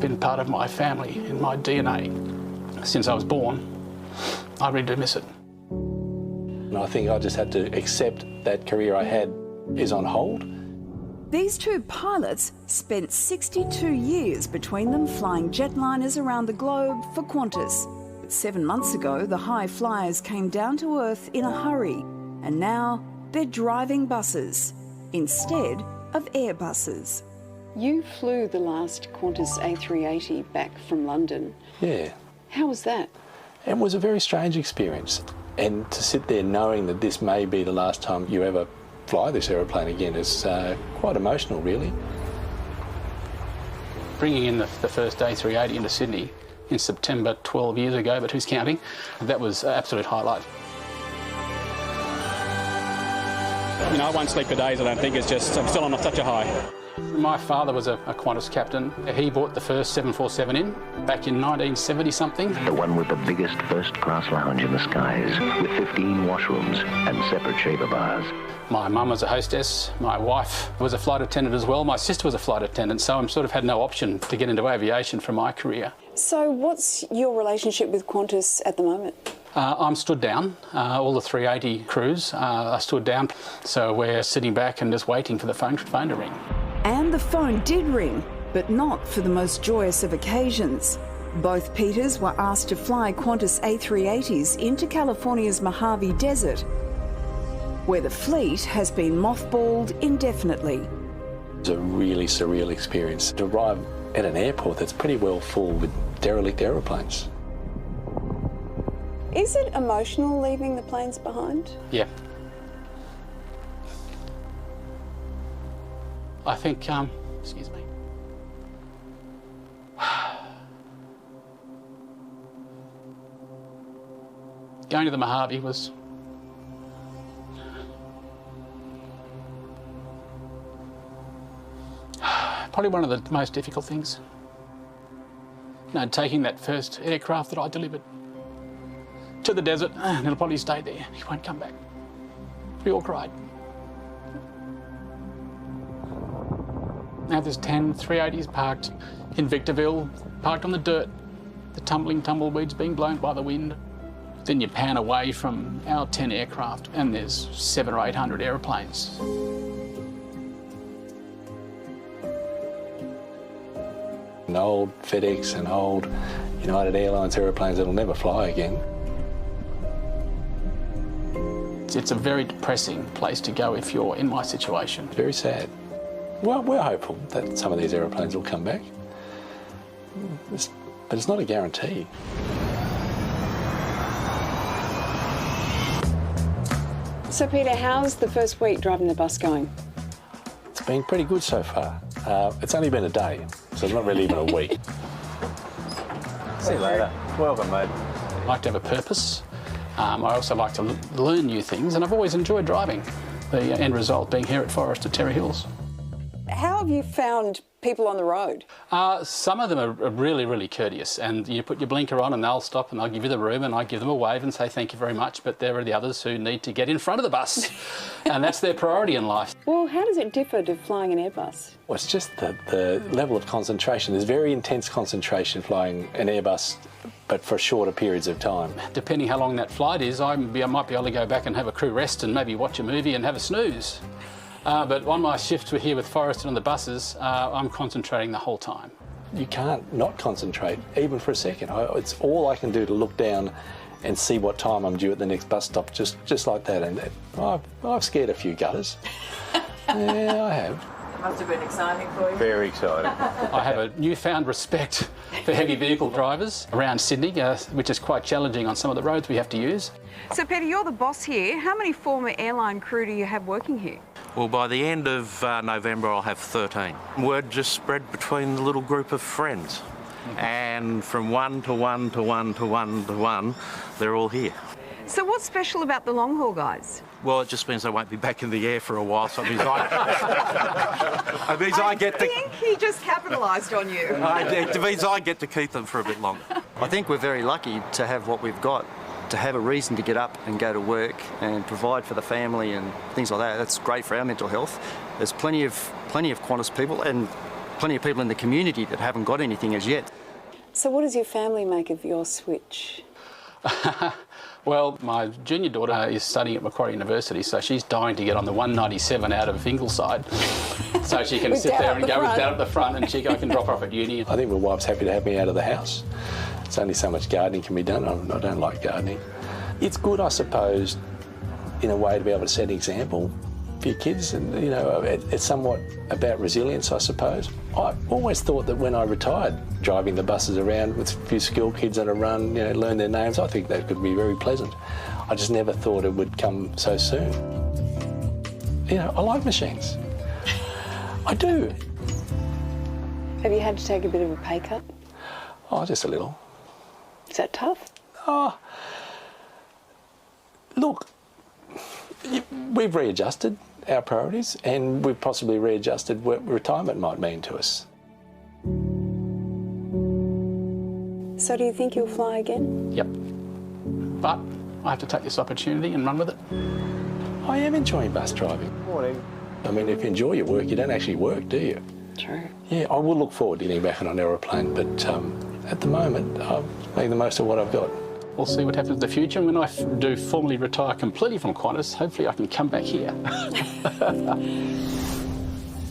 been part of my family, in my DNA, since I was born. I really do miss it. And I think I just had to accept that career I had is on hold. These two pilots spent 62 years between them flying jetliners around the globe for Qantas. But 7 months ago, the high flyers came down to earth in a hurry, and now they're driving buses instead of Airbuses. You flew the last Qantas A380 back from London. Yeah. How was that? It was a very strange experience. And to sit there knowing that this may be the last time you ever fly this aeroplane again is quite emotional, really. Bringing in the first A380 into Sydney in September 12 years ago, but who's counting, that was an absolute highlight. You know, I won't sleep for days, I don't think. It's just, I'm still on such a high. My father was a Qantas captain. He brought the first 747 in back in 1970-something. The one with the biggest first-class lounge in the skies, with 15 washrooms and separate shaver bars. My mum was a hostess. My wife was a flight attendant as well. My sister was a flight attendant, so I sort of had no option to get into aviation for my career. So what's your relationship with Qantas at the moment? I'm stood down. All the 380 crews are stood down, so we're sitting back and just waiting for the phone to ring. And the phone did ring, but not for the most joyous of occasions. Both Peters were asked to fly Qantas A380s into California's Mojave Desert, where the fleet has been mothballed indefinitely. It was a really surreal experience to arrive at an airport that's pretty well full with derelict aeroplanes. Is it emotional leaving the planes behind? Yeah. I think, excuse me. Going to the Mojave was probably one of the most difficult things. You know, taking that first aircraft that I delivered to the desert, and it'll probably stay there. He won't come back. We all cried. Now there's 10 380s parked in Victorville, parked on the dirt, the tumbling tumbleweeds being blown by the wind. Then you pan away from our 10 aircraft and there's 700 or 800 aeroplanes. An old FedEx and old United Airlines aeroplanes that'll never fly again. It's a very depressing place to go if you're in my situation. Very sad. Well, we're hopeful that some of these aeroplanes will come back, but it's not a guarantee. So Peter, how's the first week driving the bus going? It's been pretty good so far. It's only been a day, so it's not really even a week. See you later. Welcome, mate. I like to have a purpose. I also like to learn new things, and I've always enjoyed driving. The end result being here at Forest at Terry Hills. How have you found people on the road? Some of them are really, really courteous, and you put your blinker on and they'll stop and they'll give you the room, and I give them a wave and say thank you very much, but there are the others who need to get in front of the bus, and that's their priority in life. Well, how does it differ to flying an Airbus? Well, it's just the level of concentration. There's very intense concentration flying an Airbus, but for shorter periods of time. Depending how long that flight is, I might be able to go back and have a crew rest and maybe watch a movie and have a snooze. But on my shifts here with Forrest and on the buses, I'm concentrating the whole time. You can't not concentrate, even for a second. It's all I can do to look down and see what time I'm due at the next bus stop, just like that. And I've scared a few gutters. Yeah, I have. Must have been exciting for you. Very exciting. I have a newfound respect for heavy vehicle drivers around Sydney, which is quite challenging on some of the roads we have to use. So Peter, you're the boss here. How many former airline crew do you have working here? Well, by the end of November, I'll have 13. Word just spread between the little group of friends. And from one to one to one to one to one, they're all here. So what's special about the long haul guys? Well, it just means I won't be back in the air for a while, so it means I get to... I think he just capitalised on you. It means I get to keep them for a bit longer. I think we're very lucky to have what we've got, to have a reason to get up and go to work and provide for the family and things like that. That's great for our mental health. There's plenty of Qantas people, and plenty of people in the community that haven't got anything as yet. So what does your family make of your switch? Well, my junior daughter is studying at Macquarie University, so she's dying to get on the 197 out of Ingleside so she can sit there and go with Dad at the front, and I can drop her off at uni. I think my wife's happy to have me out of the house. It's only so much gardening can be done. I don't like gardening. It's good, I suppose, in a way to be able to set an example for your kids, and you know, it's somewhat about resilience, I suppose. I always thought that when I retired, driving the buses around with a few school kids on a run, you know, learn their names, I think that could be very pleasant. I just never thought it would come so soon. You know, I like machines. I do. Have you had to take a bit of a pay cut? Oh, just a little. Is that tough? Oh, look, we've readjusted our priorities, and we've possibly readjusted what retirement might mean to us. So do you think you'll fly again? Yep. But I have to take this opportunity and run with it. I am enjoying bus driving. Morning. I mean, if you enjoy your work, you don't actually work, do you? True. Yeah, I will look forward to getting back on an aeroplane, but at the moment, I'm making the most of what I've got. We'll see what happens in the future, and when I do formally retire completely from Qantas, hopefully I can come back here.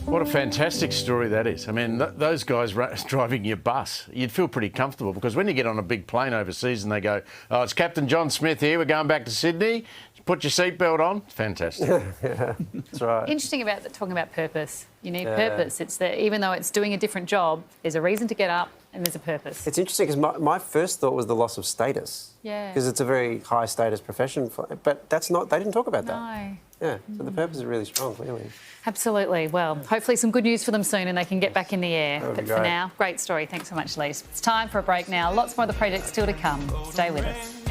What a fantastic story that is. I mean, those guys driving your bus, you'd feel pretty comfortable, because when you get on a big plane overseas and they go, oh, it's Captain John Smith here, we're going back to Sydney, put your seatbelt on. Fantastic. Yeah, that's right. Interesting about talking about purpose. You need purpose. It's that even though it's doing a different job, there's a reason to get up and there's a purpose. It's interesting because my first thought was the loss of status. Yeah. Because it's a very high status profession, but that's not, they didn't talk about that. No. Yeah, so the purpose is really strong, clearly. Absolutely. Well, hopefully some good news for them soon and they can get back in the air. But for now, great story. Thanks so much, Lise. It's time for a break now. Lots more of the project still to come. Stay with us.